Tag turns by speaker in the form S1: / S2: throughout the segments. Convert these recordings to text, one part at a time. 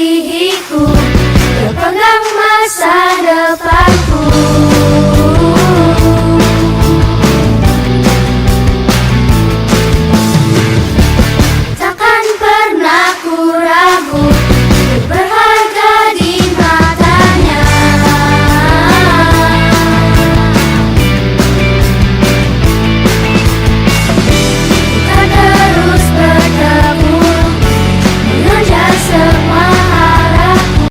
S1: mengasihiku, berpegang masa depanku. Takkan pernah ku ragu, berharga di matanya. Kita terus bertemu, mengejar semua harapku.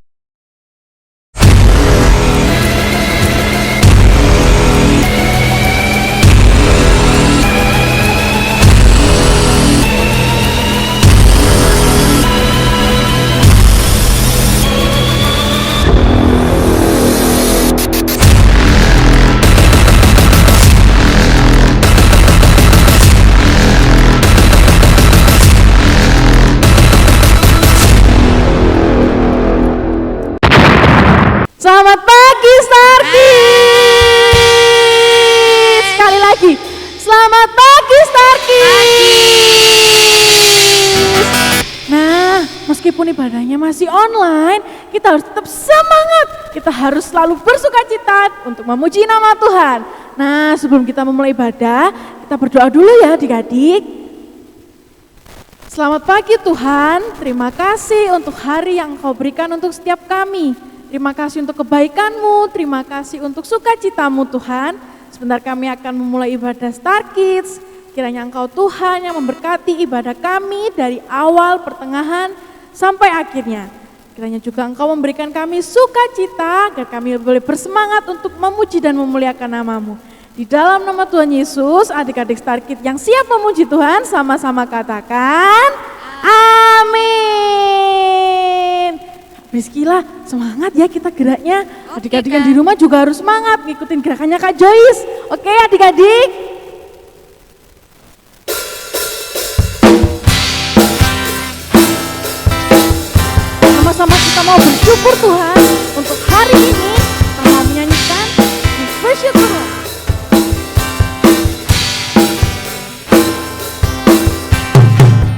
S2: Selamat pagi Star Kids. Sekali lagi, selamat pagi Star Kids. Nah, meskipun ibadahnya masih online, kita harus tetap semangat. Kita harus selalu bersukacita untuk memuji nama Tuhan. Nah, sebelum kita memulai ibadah, kita berdoa dulu ya adik-adik. Selamat pagi Tuhan, terima kasih untuk hari yang Kau berikan untuk setiap kami. Terima kasih untuk kebaikan-Mu, terima kasih untuk sukacita-Mu Tuhan. Sebentar kami akan memulai ibadah Star Kids. Kiranya Engkau Tuhan yang memberkati ibadah kami dari awal, pertengahan, sampai akhirnya. Kiranya juga Engkau memberikan kami sukacita agar kami boleh bersemangat untuk memuji dan memuliakan nama-Mu. Di dalam nama Tuhan Yesus, adik-adik Star Kids yang siap memuji Tuhan, sama-sama katakan, amin. Rizkyla, semangat ya kita geraknya. Adik-adik yang di rumah juga harus semangat ngikutin gerakannya Kak Joyce. Oke adik-adik? Sama-sama kita mau bersyukur Tuhan untuk hari ini. Kita mau menyanyikan bersyukurlah.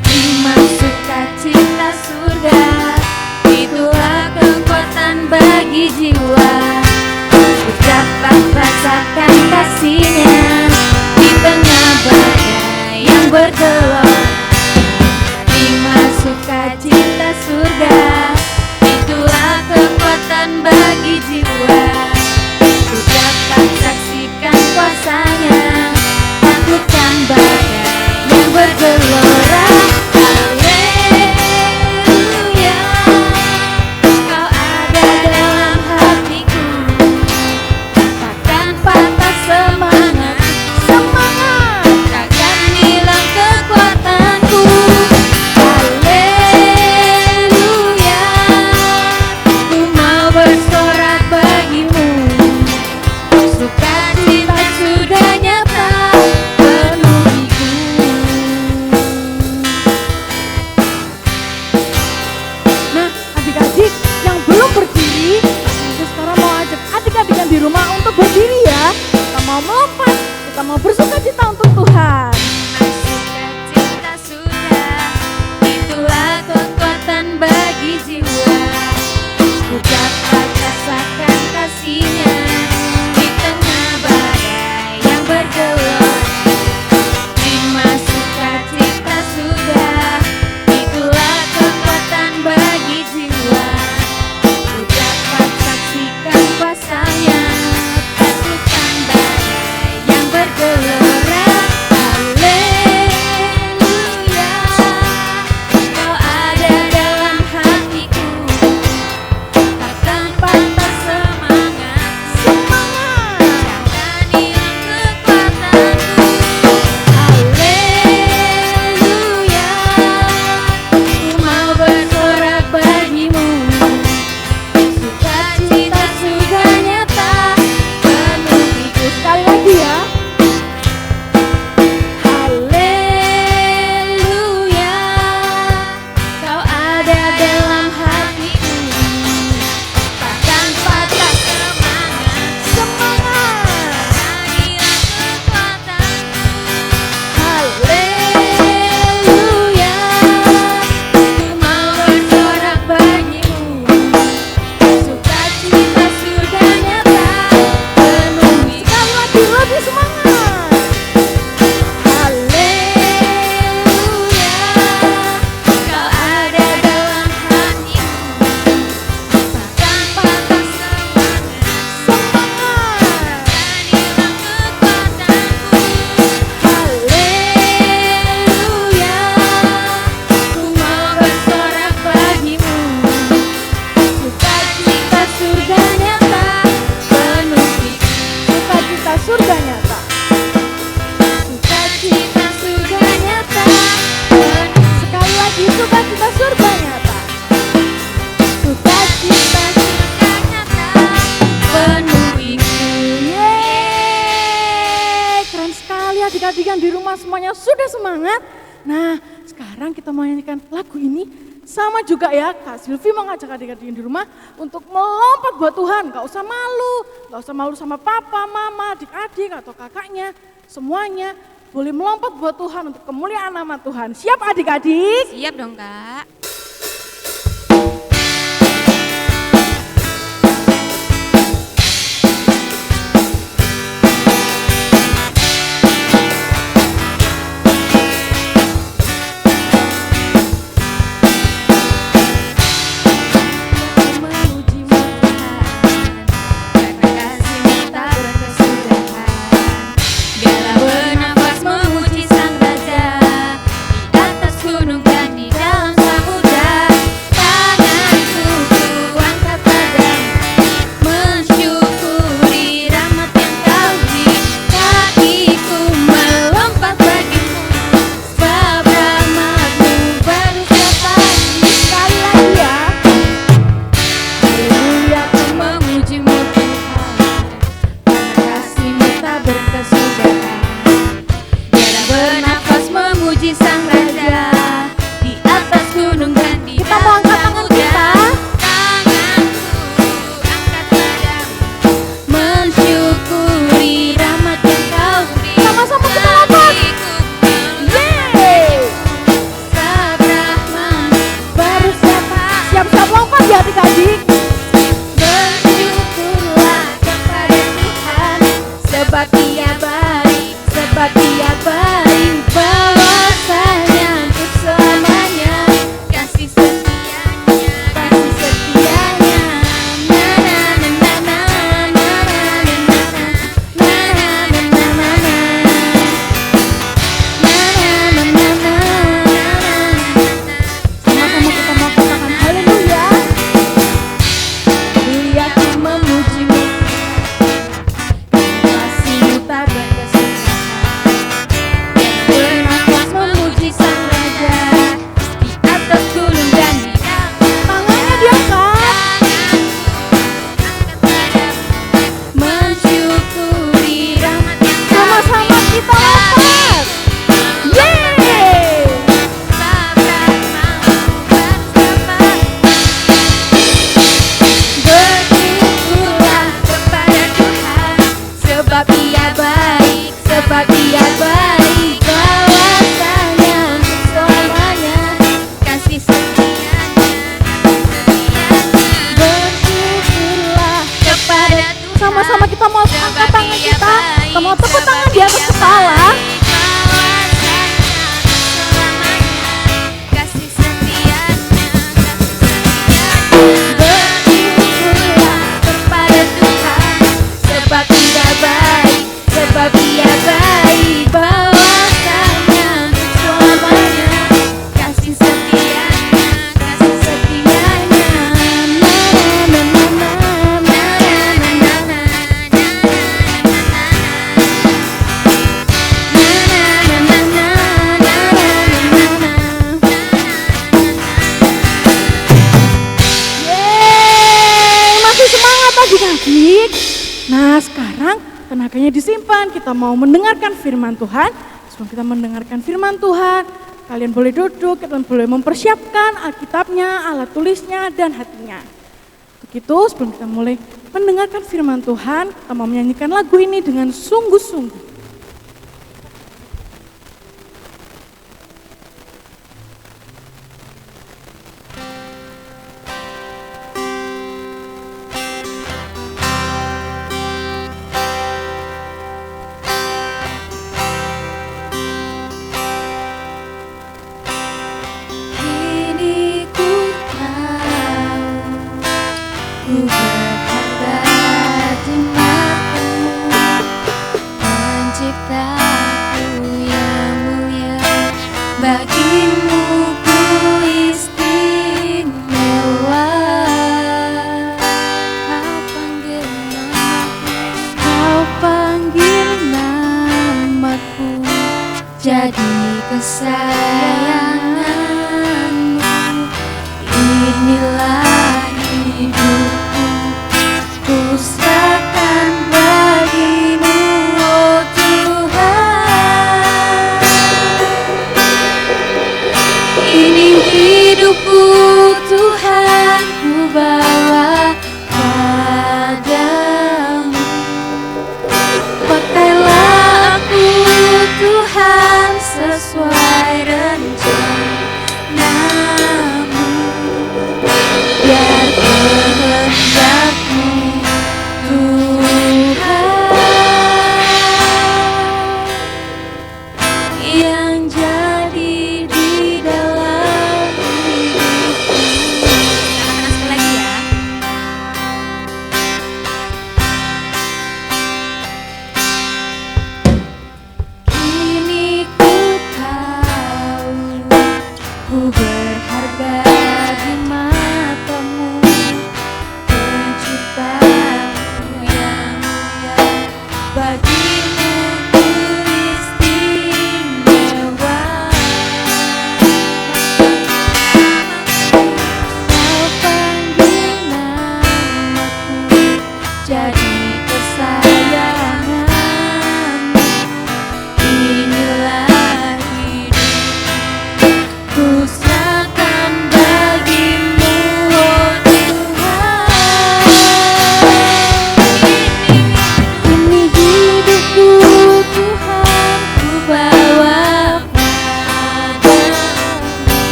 S1: Terima sukacita surga, itulah kekuatan bagi jiwa. Ku dapat rasakan kasih-Nya di tengah badai yang bergelora. Terima sukacita surga, itulah kekuatan bagi jiwa. Ku dapat saksikan kuasa-Nya, taklukkan badai yang bergelora. Haleluya, Kau ada dalam hatiku, takkan patah semangat, semangat, takkan hilang kekuatan.
S2: semuanya sudah semangat? Nah, sekarang kita mau nyanyikan lagu ini. Sama juga ya, Kak Silvi mau ngajak adik-adik di rumah untuk melompat buat Tuhan. Gak usah malu sama papa, mama, adik-adik atau kakaknya. Semuanya boleh melompat buat Tuhan untuk kemuliaan nama Tuhan. Siap adik-adik?
S1: Siap dong Kak.
S2: Sama-sama kita mau angkat tangan kita mau tepuk tangan di atas kepala. Bersyukurlah kepada Tuhan, sebab Dia baik, sebab Dia baik, bahwasanya selamanya kasih setianya, kasih setianya. Adik-adik, nah sekarang tenaganya disimpan, kita mau mendengarkan firman Tuhan. Sebelum kita mendengarkan firman Tuhan, kalian boleh duduk, kalian boleh mempersiapkan Alkitabnya, alat tulisnya, dan hatinya. Begitu, sebelum kita mulai mendengarkan firman Tuhan, kita mau menyanyikan lagu ini dengan sungguh-sungguh.
S1: Jadi kesayanganmu, inilah hidupku, ku serahkan bagimu, oh Tuhan.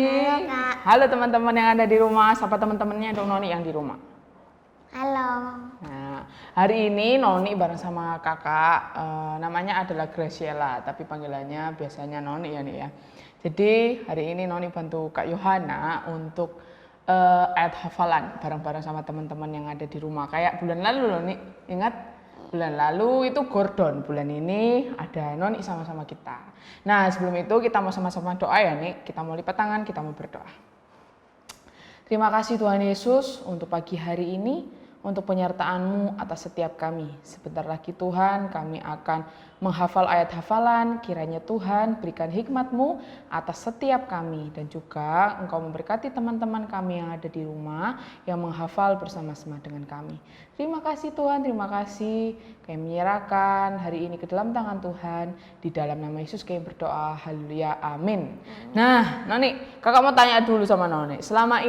S3: Halo, Kak.
S4: Halo teman-teman yang ada di rumah. Sapa teman-temannya dong Noni yang di rumah.
S3: Halo.
S4: Nah, hari ini Noni bareng sama kakak, namanya adalah Graciela, tapi panggilannya biasanya Noni ya nih ya. Jadi hari ini Noni bantu Kak Yohana untuk ayat hafalan bareng-bareng sama teman-teman yang ada di rumah. Kayak bulan lalu Noni, ingat? Bulan lalu itu Gordon, bulan ini ada Noni sama-sama kita. Nah sebelum itu kita mau sama-sama doa ya nih, kita mau lipat tangan, kita mau berdoa. Terima kasih Tuhan Yesus untuk pagi hari ini, untuk penyertaan-Mu atas setiap kami. Sebentar lagi Tuhan kami akan menghafal ayat hafalan, kiranya Tuhan berikan hikmat-Mu atas setiap kami. Dan juga Engkau memberkati teman-teman kami yang ada di rumah yang menghafal bersama-sama dengan kami. Terima kasih Tuhan, terima kasih. Kami menyerahkan hari ini ke dalam tangan Tuhan. Di dalam nama Yesus kami berdoa, haleluya, amin. Nah Noni, kakak mau tanya dulu sama Noni. Selama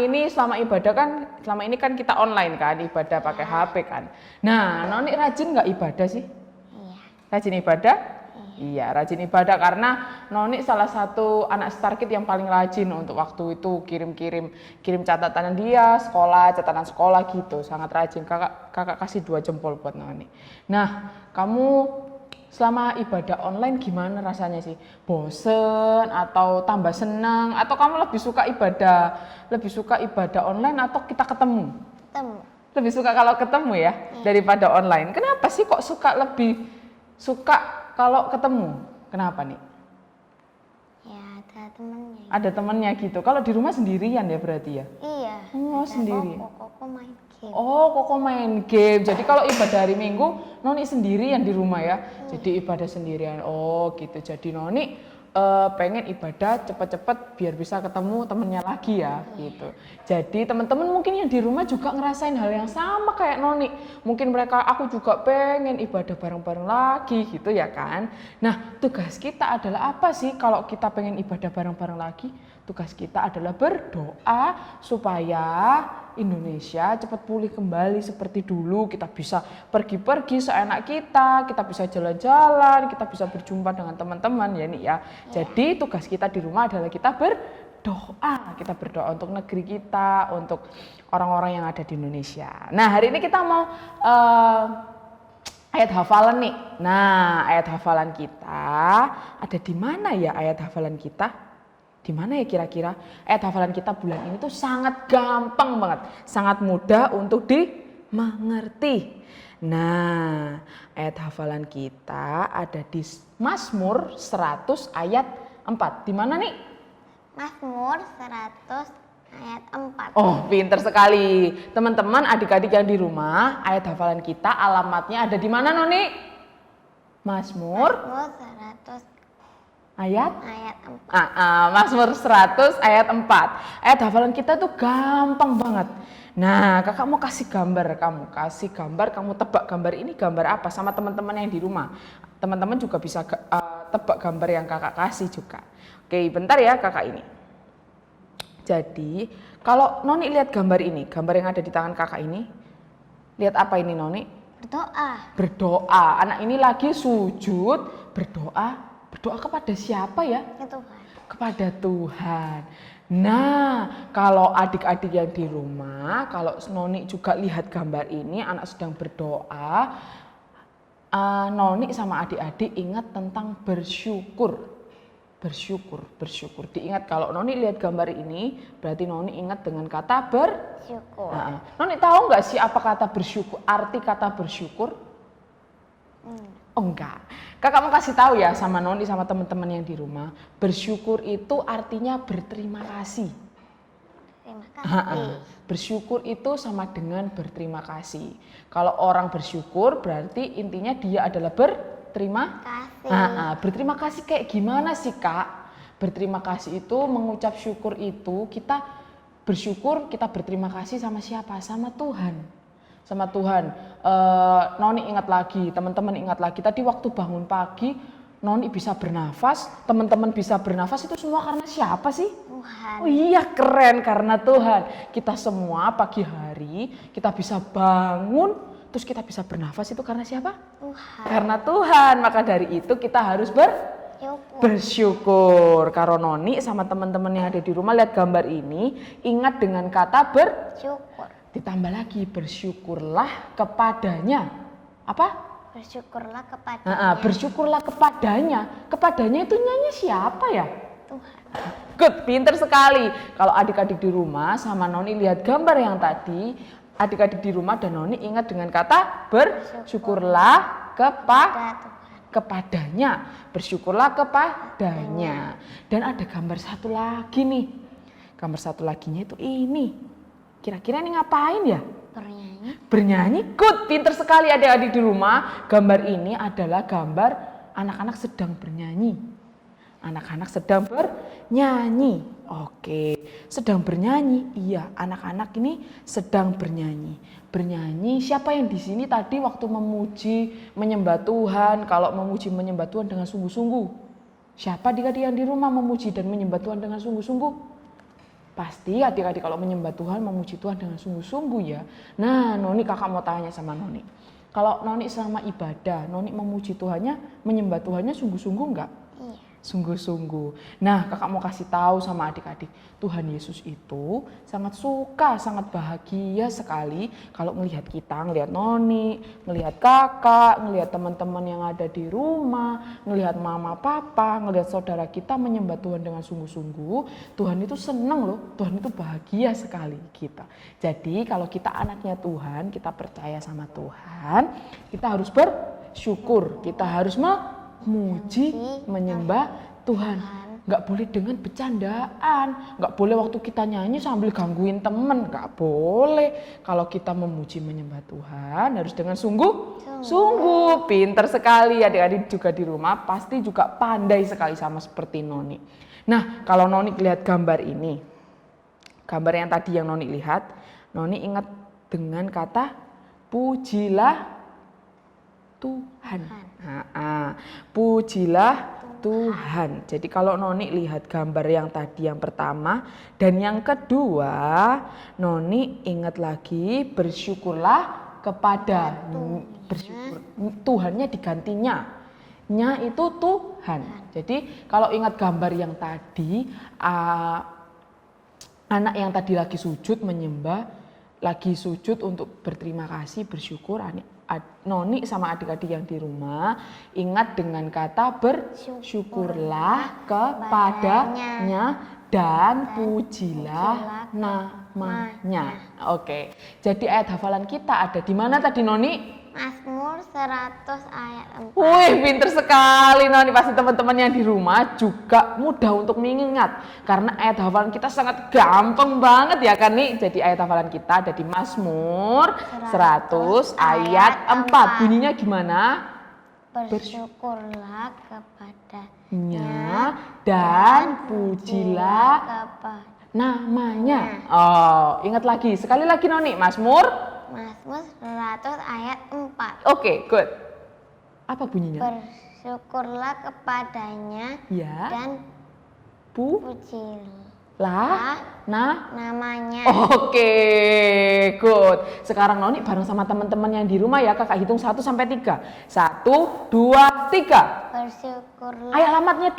S4: ibadah kan, selama ini kan kita online kan, ibadah pakai HP kan. Nah Noni rajin nggak ibadah sih?
S3: Iya.
S4: Rajin ibadah? Iya, rajin ibadah karena Noni salah satu anak Starkid yang paling rajin untuk waktu itu kirim catatan dia, catatan sekolah gitu, sangat rajin. Kakak kasih 2 jempol buat Noni. Nah, kamu selama ibadah online gimana rasanya sih? Bosen atau tambah senang atau kamu lebih suka ibadah online atau kita ketemu?
S3: Ketemu.
S4: Lebih suka kalau ketemu ya daripada online. Kenapa sih kok lebih suka kalau ketemu? Kenapa nih?
S3: Ya ada temennya.
S4: Ada temennya gitu. Kalau di rumah sendirian ya berarti ya?
S3: Iya.
S4: Oh,
S3: ada
S4: sendiri.
S3: Koko main game.
S4: Oh, Koko main game. Jadi kalau ibadah hari Minggu, Noni sendirian di rumah ya? Jadi ibadah sendirian. Oh gitu. Jadi Noni pengen ibadah cepet-cepet biar bisa ketemu temennya lagi ya gitu. Jadi teman-teman mungkin yang di rumah juga ngerasain hal yang sama kayak Noni. Mungkin aku juga pengen ibadah bareng-bareng lagi gitu ya kan. Nah tugas kita adalah apa sih kalau kita pengen ibadah bareng-bareng lagi? Tugas kita adalah berdoa supaya Indonesia cepat pulih kembali seperti dulu. Kita bisa pergi-pergi seenak kita bisa jalan-jalan, kita bisa berjumpa dengan teman-teman ya nih ya. Jadi tugas kita di rumah adalah kita berdoa. Kita berdoa untuk negeri kita, untuk orang-orang yang ada di Indonesia. Nah hari ini kita mau ayat hafalan nih. Nah ayat hafalan kita ada di mana ya ayat hafalan kita? Di mana ya kira-kira? Ayat hafalan kita bulan ini tuh sangat gampang banget, sangat mudah untuk dimengerti. Nah, ayat hafalan kita ada di Mazmur 100 ayat 4. Di mana nih?
S3: Mazmur 100 ayat 4.
S4: Oh, pinter sekali. Teman-teman, adik-adik yang di rumah, ayat hafalan kita alamatnya ada di mana, Noni? Mazmur
S3: 100
S4: ayat
S3: 4.
S4: Mazmur 100 ayat 4. Ayat hafalan kita tuh gampang banget. Nah, kakak mau kasih gambar kamu tebak gambar ini gambar apa sama teman-teman yang di rumah. Teman-teman juga bisa tebak gambar yang kakak kasih juga. Oke, bentar ya kakak ini. Jadi, kalau Noni lihat gambar ini, gambar yang ada di tangan kakak ini, lihat apa ini Noni?
S3: Berdoa.
S4: Berdoa. Anak ini lagi sujud, berdoa. Berdoa kepada siapa ya?
S3: Ke Tuhan.
S4: Kepada Tuhan. Nah, kalau adik-adik yang di rumah, kalau Noni juga lihat gambar ini, anak sedang berdoa, Noni sama adik-adik ingat tentang bersyukur. Bersyukur. Diingat kalau Noni lihat gambar ini, berarti Noni ingat dengan kata
S3: bersyukur.
S4: Nah, Noni tahu nggak sih apa kata bersyukur? Arti kata bersyukur? Oh enggak. Kakak mau kasih tahu ya sama Noni sama teman-teman yang di rumah. Bersyukur itu artinya berterima kasih.
S3: Terima kasih.
S4: Bersyukur itu sama dengan berterima kasih. Kalau orang bersyukur berarti intinya dia adalah berterima kasih. Berterima kasih kayak gimana sih Kak? Berterima kasih itu mengucap syukur itu kita bersyukur, kita berterima kasih sama siapa? Sama Tuhan. Sama Tuhan. Noni ingat lagi, teman-teman ingat lagi. Tadi waktu bangun pagi, Noni bisa bernafas, teman-teman bisa bernafas, itu semua karena siapa sih?
S3: Tuhan.
S4: Oh iya, keren, karena Tuhan. Kita semua pagi hari, kita bisa bangun, terus kita bisa bernafas itu karena siapa?
S3: Tuhan.
S4: Karena Tuhan. Maka dari itu kita harus Bersyukur. Karo Noni sama teman-teman yang ada di rumah lihat gambar ini, ingat dengan kata
S3: Bersyukur.
S4: ditambah lagi bersyukurlah kepadanya. Apa?
S3: Bersyukurlah kepadanya.
S4: Bersyukurlah kepadanya. Kepadanya itu nyanyi siapa ya?
S3: Tuhan.
S4: Good, pinter sekali. Kalau adik-adik di rumah sama Noni lihat gambar yang tadi, adik-adik di rumah dan Noni ingat dengan kata bersyukurlah kepadanya. Bersyukurlah kepadanya. Dan ada gambar satu lagi nih. Gambar satu laginya itu ini. Kira-kira ini ngapain ya?
S3: Bernyanyi.
S4: Bernyanyi. Good, pinter sekali adik-adik di rumah. Gambar ini adalah gambar anak-anak sedang bernyanyi. Anak-anak sedang bernyanyi. Oke, sedang bernyanyi. Iya, anak-anak ini sedang bernyanyi. Bernyanyi. Siapa yang di sini tadi waktu memuji, menyembah Tuhan? Kalau memuji, menyembah Tuhan dengan sungguh-sungguh. Siapa adik-adik yang di rumah memuji dan menyembah Tuhan dengan sungguh-sungguh? Pasti adik-adik kalau menyembah Tuhan, memuji Tuhan dengan sungguh-sungguh ya. Nah, Noni kakak mau tanya sama Noni. Kalau Noni selama ibadah, Noni memuji Tuhannya, menyembah Tuhannya sungguh-sungguh enggak?
S3: Iya.
S4: Sungguh-sungguh. Nah, kakak mau kasih tahu sama adik-adik, Tuhan Yesus itu sangat suka, sangat bahagia sekali kalau melihat kita, ngelihat Noni, ngelihat kakak, ngelihat teman-teman yang ada di rumah, ngelihat mama, papa, ngelihat saudara kita menyembah Tuhan dengan sungguh-sungguh. Tuhan itu senang loh, Tuhan itu bahagia sekali kita. Jadi kalau kita anaknya Tuhan, kita percaya sama Tuhan, kita harus bersyukur, kita harus memuji, menyembah Tuhan. Nggak boleh dengan bercandaan, nggak boleh waktu kita nyanyi sambil gangguin temen, nggak boleh. Kalau kita memuji menyembah Tuhan harus dengan sungguh. Pinter sekali adik-adik juga di rumah pasti juga pandai sekali sama seperti Noni. Nah, kalau Noni lihat gambar ini, gambar yang tadi yang Noni lihat, Noni ingat dengan kata pujilah Tuhan. Pujilah Tuhan. Jadi kalau Noni lihat gambar yang tadi yang pertama dan yang kedua, Noni ingat lagi bersyukurlah kepada bersyukur. Tuhannya digantinya. Nya itu Tuhan. Jadi kalau ingat gambar yang tadi, anak yang tadi lagi sujud menyembah, lagi sujud untuk berterima kasih, bersyukur. Noni sama adik-adik yang di rumah ingat dengan kata bersyukurlah kepadanya dan pujilah namanya. Oke. Jadi ayat hafalan kita ada di mana tadi Noni?
S3: Mazmur 100 ayat 4.
S4: Wih, pinter sekali Noni. Pasti teman-teman yang di rumah juga mudah untuk mengingat. Karena ayat hafalan kita sangat gampang banget ya kan nih. Jadi ayat hafalan kita ada di Mazmur 100 ayat 4. Bunyinya gimana?
S3: Bersyukurlah
S4: kepadanya dan pujilah namanya. Oh, ingat lagi. Sekali lagi Noni, Mazmur
S3: 100 ayat 4.
S4: Oke, good. Apa bunyinya?
S3: Bersyukurlah kepadanya dan pujilah namanya.
S4: Oke, good. Sekarang Noni bareng sama teman-teman yang di rumah ya, kakak hitung 1 sampai 3. 1, 2, 3.
S3: Bersyukurlah.
S4: Ayo alamatnya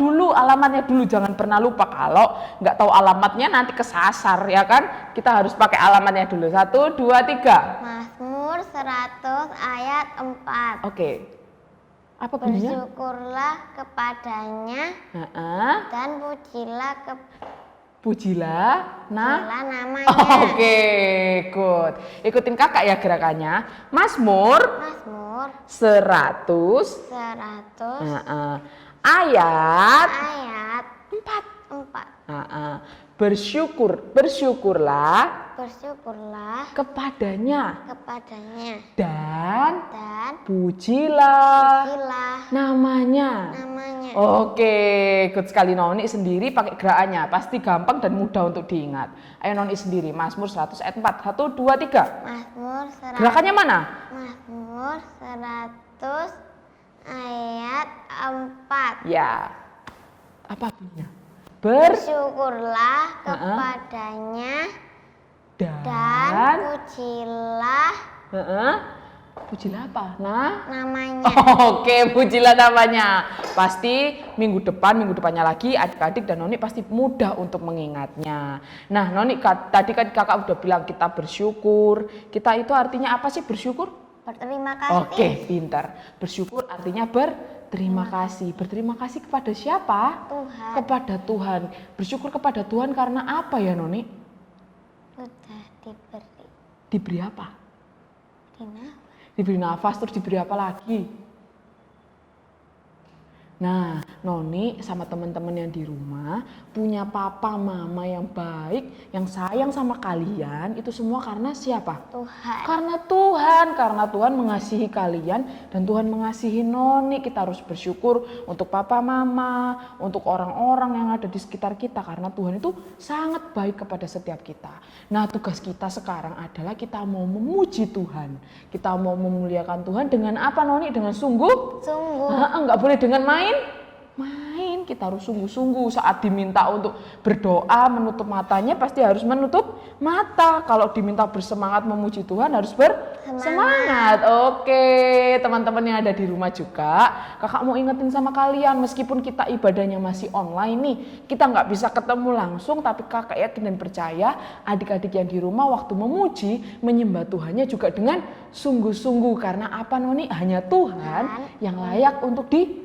S4: dulu, jangan pernah lupa. Kalau nggak tahu alamatnya nanti kesasar ya kan. Kita harus pakai alamatnya dulu. 1, 2, 3.
S3: Mazmur 100 ayat 4.
S4: Oke. Apa bunyinya?
S3: Bersyukurlah kepadanya dan pujilah namanya.
S4: Oke, good. Ikutin kakak ya gerakannya. Mazmur 100 ayat 4. Bersyukurlah kepadanya dan pujilah namanya. Oke, good sekali. Noni sendiri pakai gerakannya pasti gampang dan mudah untuk diingat. Ayo Noni sendiri, Mazmur 100 ayat 4. 1, 2, 3.
S3: Mazmur 100.
S4: Gerakannya mana?
S3: Mazmur 100 ayat 4.
S4: Ya. Apa bunyinya?
S3: Bersyukurlah kepadanya dan pujilah
S4: Pujilah apa? Nah?
S3: Namanya.
S4: Oke, pujilah namanya. Pasti minggu depannya lagi adik-adik dan Noni pasti mudah untuk mengingatnya. Nah, Noni tadi kan kakak udah bilang kita bersyukur. Kita itu artinya apa sih bersyukur?
S3: Berterima kasih.
S4: Oke, pintar. Bersyukur artinya berterima kasih. Berterima kasih kepada siapa?
S3: Tuhan.
S4: Kepada Tuhan. Bersyukur kepada Tuhan karena apa ya, Noni?
S3: Udah diberi.
S4: Diberi apa?
S3: Dina.
S4: Diberi nafas, terus diberi apa lagi? Nah, Noni sama teman-teman yang di rumah punya papa mama yang baik, yang sayang sama kalian, itu semua karena siapa?
S3: Tuhan.
S4: Karena Tuhan mengasihi kalian dan Tuhan mengasihi Noni. Kita harus bersyukur untuk papa mama, untuk orang-orang yang ada di sekitar kita karena Tuhan itu sangat baik kepada setiap kita. Nah, tugas kita sekarang adalah kita mau memuji Tuhan. Kita mau memuliakan Tuhan dengan apa, Noni? Dengan sungguh? Enggak boleh dengan main. Kita harus sungguh-sungguh saat diminta untuk berdoa menutup matanya pasti harus menutup mata. Kalau diminta bersemangat memuji Tuhan harus bersemangat. Oke, teman-teman yang ada di rumah juga, kakak mau ingetin sama kalian meskipun kita ibadahnya masih online nih, kita nggak bisa ketemu langsung, tapi kakak yakin dan percaya adik-adik yang di rumah waktu memuji menyembah Tuhannya juga dengan sungguh-sungguh karena apa, Noni? Hanya Tuhan yang layak untuk dipuji.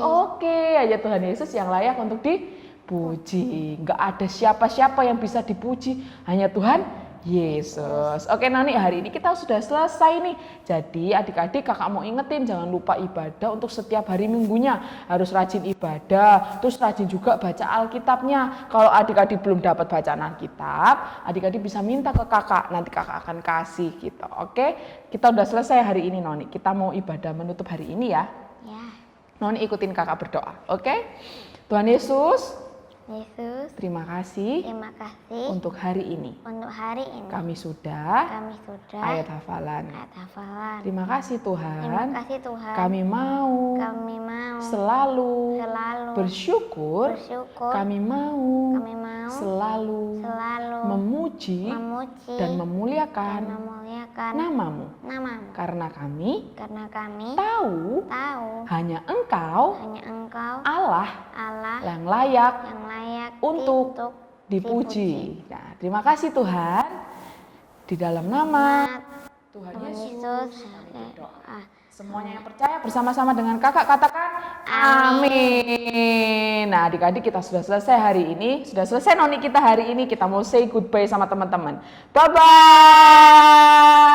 S4: Oke, aja Tuhan Yesus yang layak untuk dipuji. Nggak ada siapa-siapa yang bisa dipuji, hanya Tuhan Yesus. Oke, Noni, hari ini kita sudah selesai nih. Jadi adik-adik kakak mau ingetin jangan lupa ibadah untuk setiap hari minggunya. Harus rajin ibadah, terus rajin juga baca Alkitabnya. Kalau adik-adik belum dapat bacaan Alkitab, adik-adik bisa minta ke kakak, nanti kakak akan kasih gitu. Oke, kita udah selesai hari ini, Noni. Kita mau ibadah menutup hari ini ya.
S3: Ya.
S4: Noni ikutin kakak berdoa, oke? Tuhan Yesus, terima
S3: Terima
S4: kasih
S3: kasih
S4: untuk hari ini.
S3: untuk hari ini.
S4: Kami sudah
S3: Kami sudah
S4: ayat hafalan.
S3: hafalan.
S4: Terima kasih
S3: Terima
S4: Tuhan.
S3: kasih Tuhan.
S4: Kami mau
S3: Kami mau
S4: selalu bersyukur.
S3: bersyukur.
S4: Kami mau
S3: Kami mau
S4: selalu memuji
S3: memuji
S4: dan memuliakan
S3: memuliakan
S4: namamu.
S3: namamu.
S4: Karena kami
S3: Karena kami
S4: tahu
S3: tahu
S4: hanya Engkau
S3: hanya Engkau
S4: Allah
S3: Allah
S4: yang layak
S3: yang layak
S4: untuk dipuji. Nah, terima kasih Tuhan. Di dalam nama Tuhan Yesus kami berdoa. Semuanya yang percaya bersama-sama dengan kakak katakan amin. Nah, adik-adik kita sudah selesai hari ini. Sudah selesai Noni kita hari ini. Kita mau say goodbye sama teman-teman. Bye-bye.